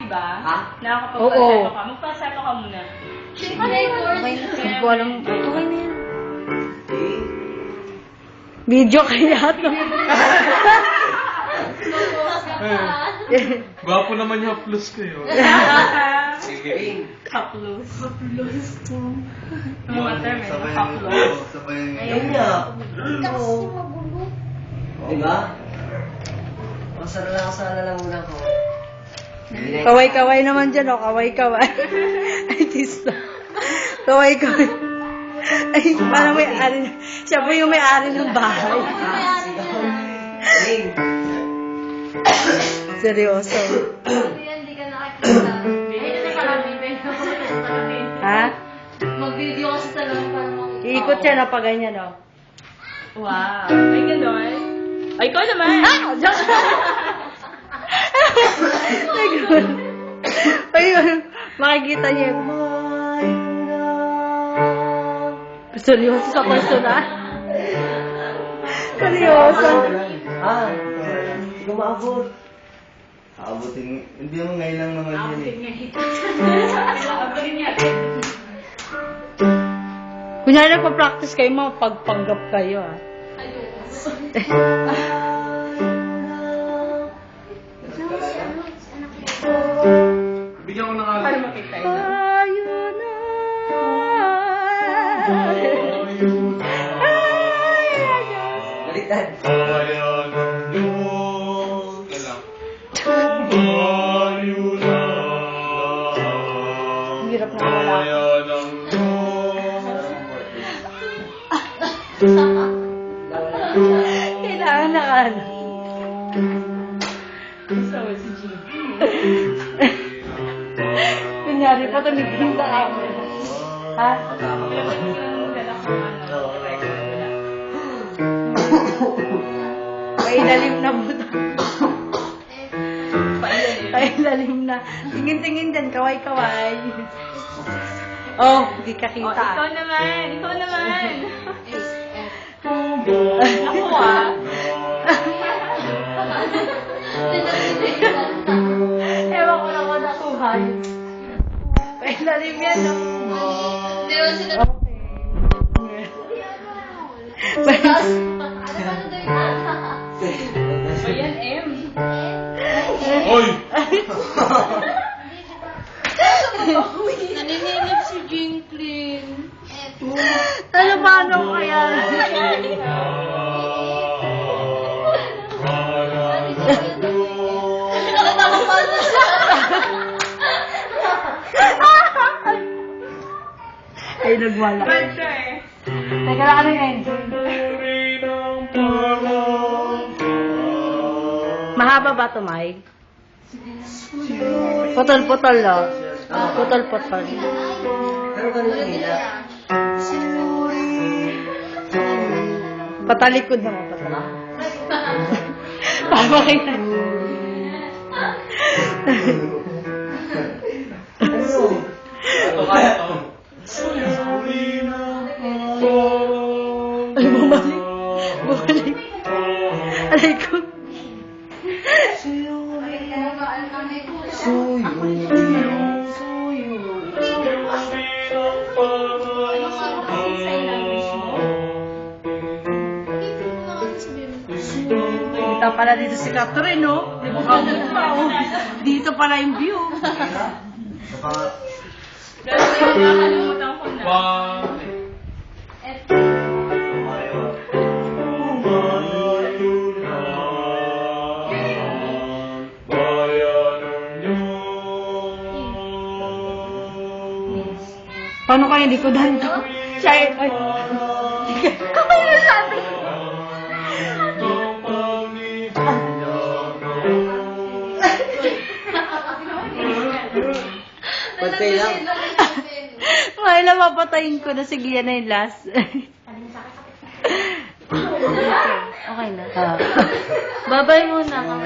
ba? Ha? Nakakapag-falsetto ka. Magpalsetto ka muna. Okay na. Hindi ko alam. Okay na yan. Video kaya to. Gwapo naman yung plus kayo. Sige. Kaplos. Ano ba term? Kaplos. Ayun nga. Diba? Masara lang sa lalamunan ko. Kaway-kaway naman dyan, oh. Kaway-kaway. Ay, tista. Kaway-kaway. Ay, parang may-ari. Siya po yung may-ari ng bahay. Seryoso. Hindi ka nakakita. Ha? Mag-video kasi sa lang para makita. Iikot siya na pa ganyan, oh. Wow. Ay, gano'n. Ay, ikaw naman. Diyan. Ayun. Makikita niyo. Seryoso sa personal? Seryoso. Hindi ko maabot. Aabutin. Hindi mo ngayon lang naman yun eh. Abutin niya. Kunyari nagpa-practice kayo, mapagpanggap kayo, ah. Bigyan ko ng alam. Para makita ito. Ayun na. Baliktad. Bayan ng Diyos. Bayan na. Ang hirap na wala. Bayan ng Diyos. Kailangan na ka. So, si Gigi. Kunyari pa tumigil na kami. Ha? Pailalim na mo. Pailalim na. Tingin-tingin dyan, kaway-kaway. Oh, di ka Oh, kita. ikaw naman. Ikaw naman. Ako ah. Ewan ko na kung nakuha yun. Pailalim yan, no? Hindi naman sila. O yan, M. Oy! Naninilip si Jinklin. Ano paano kaya? Nakatawa pa na siya. Ay, nagwala. Ganda eh. Teka lang, ano yun? Mahaba ba ito, May? Putol-putol, no? Putol-putol. Pero ganun yung hila. Patalikod naman, patalikod. Papakita. Ay, bumalik. Bumalik. Alay ko. Kita pala dito si Catherine, no? Di ba pa, oh. Dito pala yung view. Nakalimutan ko na. Paano kaya likodan ko? Siya, ay. Kamay na sabi. Pagkay lang. Ngayon lang mapatayin ko na. Sige, yan na yung last. Okay na. Babay muna. Ang